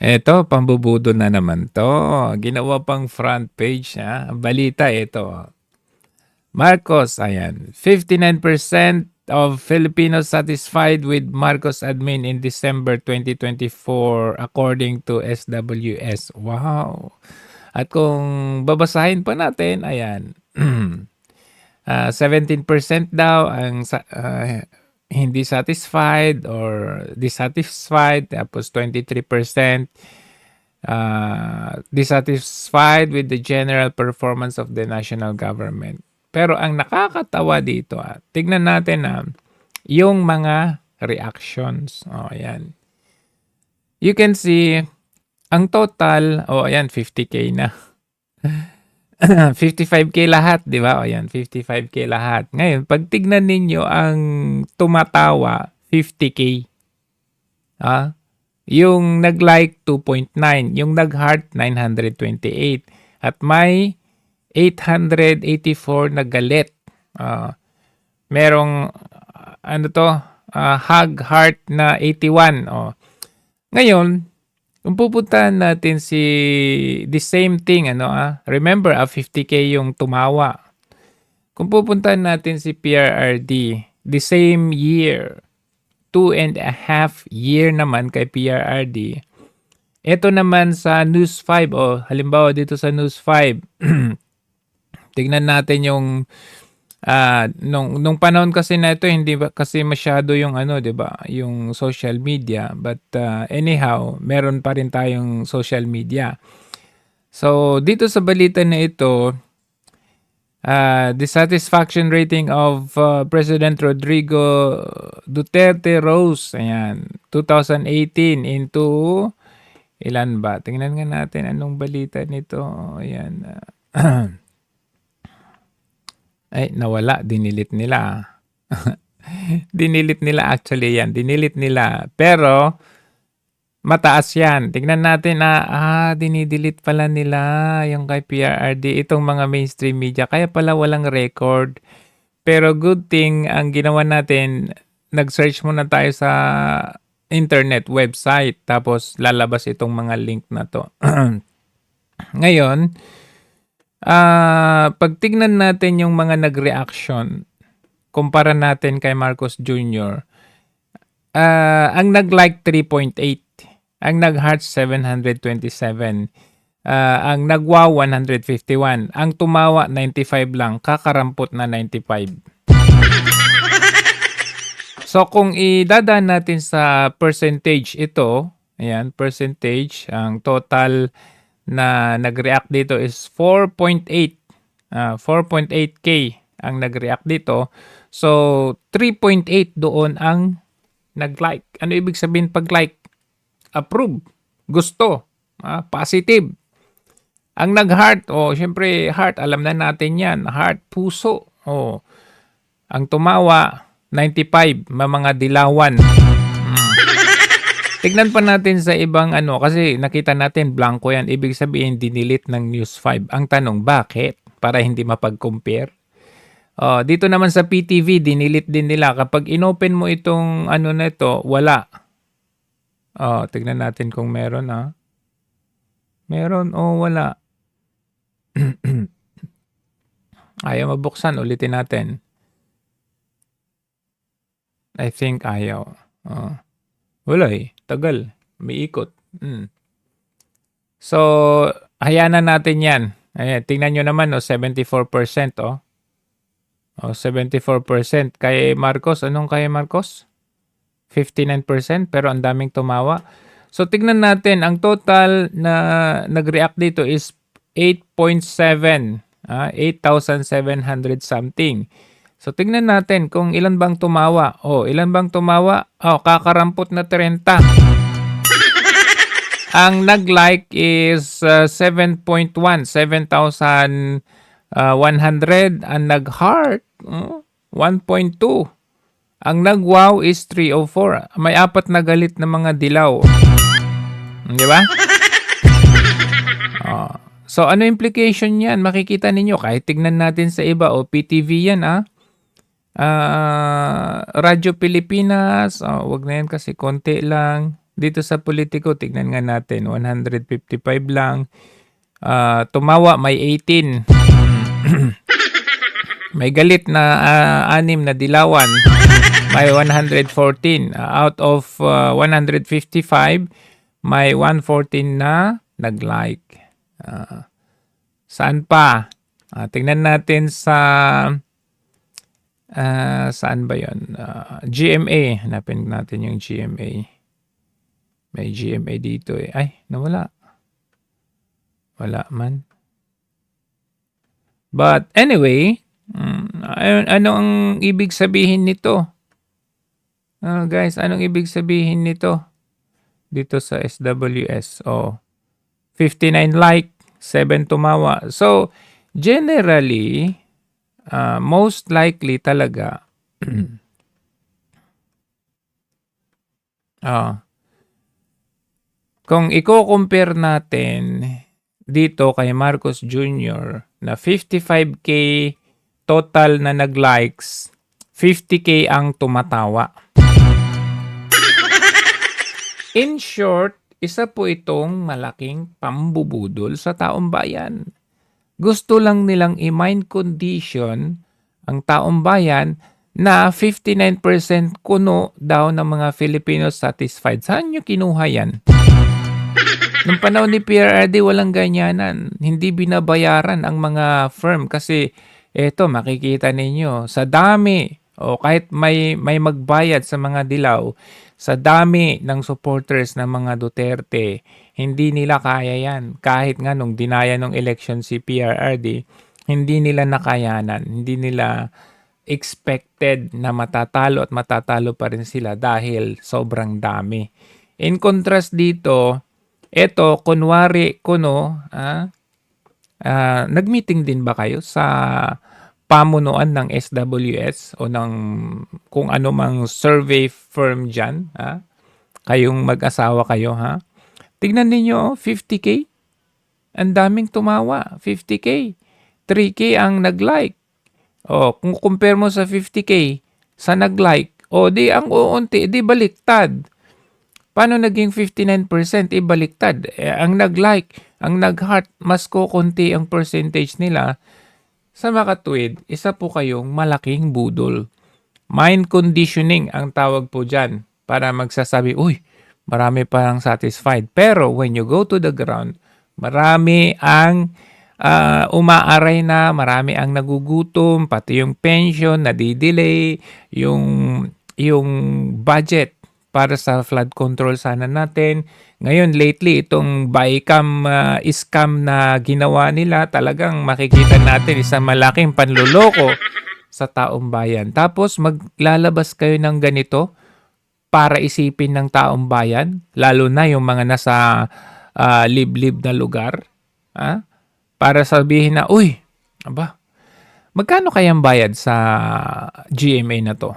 Eto, pambubudo na naman 'to. Ginawa pang front page, balita ito. Marcos, ayan, 59% of Filipinos satisfied with Marcos admin in December 2024 according to SWS. Wow! At kung babasahin pa natin, ayan, 17% daw ang hindi satisfied or dissatisfied, tapos 23% dissatisfied with the general performance of the national government. Pero ang nakakatawa dito, tignan natin yung mga reactions. Ayan. You can see, ang total, ayan, 50K na. 55K lahat, di ba? Ayan, 55K lahat. Ngayon, pag tignan ninyo ang tumatawa, 50K. Yung nag-like, 2.9. Yung nag-heart, 928. At may 884 na galit. Merong, hug heart na 81. Ngayon, kung pupuntahan natin the same thing, remember, 50K yung tumawa. Kung pupuntahan natin si PRRD, the same year, 2.5 year naman kay PRRD. Ito naman sa News 5, halimbawa dito sa News 5, tignan natin yung nung panahon kasi na ito, hindi kasi masyado yung 'di ba, yung social media, but anyhow, meron pa rin tayong social media. So dito sa balita na ito, the satisfaction rating of President Rodrigo Duterte rose, ayan, 2018 into ilan ba? Tingnan nga natin anong balita nito. Ayan. Ay, nawala. Dinilit nila. Dinilit nila actually yan. Dinilit nila. Pero, mataas yan. Tingnan natin dinidelete pala nila yung kay PRRD. Itong mga mainstream media. Kaya pala walang record. Pero good thing, ang ginawa natin, nag-search muna tayo sa internet website. Tapos, lalabas itong mga link na to. Ngayon, pag tignan natin yung mga nag-reaction, kumpara natin kay Marcos Jr., ang nag-like 3.8, ang nag-heart 727, ang nag-wow 151, ang tumawa 95 lang, kakarampot na 95. So kung idadaan natin sa percentage ito, ayan, percentage, ang total na nag-react dito is 4.8. 4.8K ang nag-react dito. So, 3.8 doon ang nag-like. Ano ibig sabihin pag-like? Approve. Gusto. Positive. Ang nag-heart, syempre heart, alam na natin yan. Heart, puso. Ang tumawa, 95, mga dilawan. Tignan pa natin sa ibang kasi nakita natin blanco yan. Ibig sabihin, dinilit ng News 5. Ang tanong, bakit? Para hindi mapag-compare. Dito naman sa PTV, dinilit din nila. Kapag inopen mo itong na ito, wala. Tignan natin kung meron, Meron o wala. Ayaw mabuksan. Ulitin natin. I think ayaw. Wala tagal. May ikot. So, hayaan na natin yan. Ayan, tingnan nyo naman, 74%, 74%. Kay Marcos, anong kay Marcos? 59%, pero ang daming tumawa. So, tignan natin, ang total na nag-react dito is 8.7, 8,700 something. So, tignan natin kung ilan bang tumawa. Ilan bang tumawa? Kakarampot na 30. Ang nag-like is 7.1, 7,100. Ang nag-heart, 1.2. Ang nag-wow is 304. May 4 na galit na mga dilaw. Di ba? So, ano implication yan? Makikita ninyo, kahit tignan natin sa iba, PTV yan, Radyo Pilipinas, wag na yan kasi konti lang. Dito sa politiko, tignan nga natin, 155 lang. Tumawa, may 18. May galit na 6 na dilawan, may 114. Out of 155, may 114 na nag-like. Saan pa? Tingnan natin sa saan ba yun? GMA. Hanapin natin yung GMA. May GMA dito eh. Ay, nawala. Wala man. But anyway, ano ang ibig sabihin nito? Guys, anong ibig sabihin nito? Dito sa SWS. 59 like, 7 tumawa. So, generally, most likely talaga, kung i-compare natin dito kay Marcos Jr. na 55K total na nag-likes, 50K ang tumatawa. In short, isa po itong malaking pambubudol sa taong bayan. Gusto lang nilang i-mind condition ang taong bayan na 59% kuno daw ng mga Filipinos satisfied. Saan nyo kinuha yan? Nung panahon ni PRRD, walang ganyanan. Hindi binabayaran ang mga firm kasi eto, makikita ninyo, sa dami o kahit may magbayad sa mga dilaw, sa dami ng supporters ng mga Duterte, hindi nila kaya yan. Kahit nga nung dinaya ng election si PRRD, hindi nila nakayanan. Hindi nila expected na matatalo at matatalo pa rin sila dahil sobrang dami. In contrast dito, eto, kunwari kuno, nag-meeting din ba kayo sa pamunuan ng SWS o ng kung ano mang survey firm dyan? Kayong mag-asawa kayo, ha? Tignan ninyo, 50K. Ang daming tumawa, 50K. 3K ang nag-like. Kung compare mo sa 50K sa nag-like, di ang uunti, di baliktad. Paano naging 59%? Baliktad. Ang nag-like, ang nag-heart, mas kukunti ang percentage nila. Sa makatuwid, isa po kayong malaking budol. Mind conditioning ang tawag po dyan para magsasabi, uy, marami parang satisfied. Pero when you go to the ground, marami ang umaaray na, marami ang nagugutom, pati yung pension, nadidelay, yung budget para sa flood control sana natin. Ngayon, lately, itong BICAM scam na ginawa nila, talagang makikita natin isang malaking panluloko sa taong bayan. Tapos, maglalabas kayo ng ganito para isipin ng taong bayan, lalo na yung mga nasa liblib na lugar. Para sabihin na, uy, magkano kayang bayad sa GMA na to?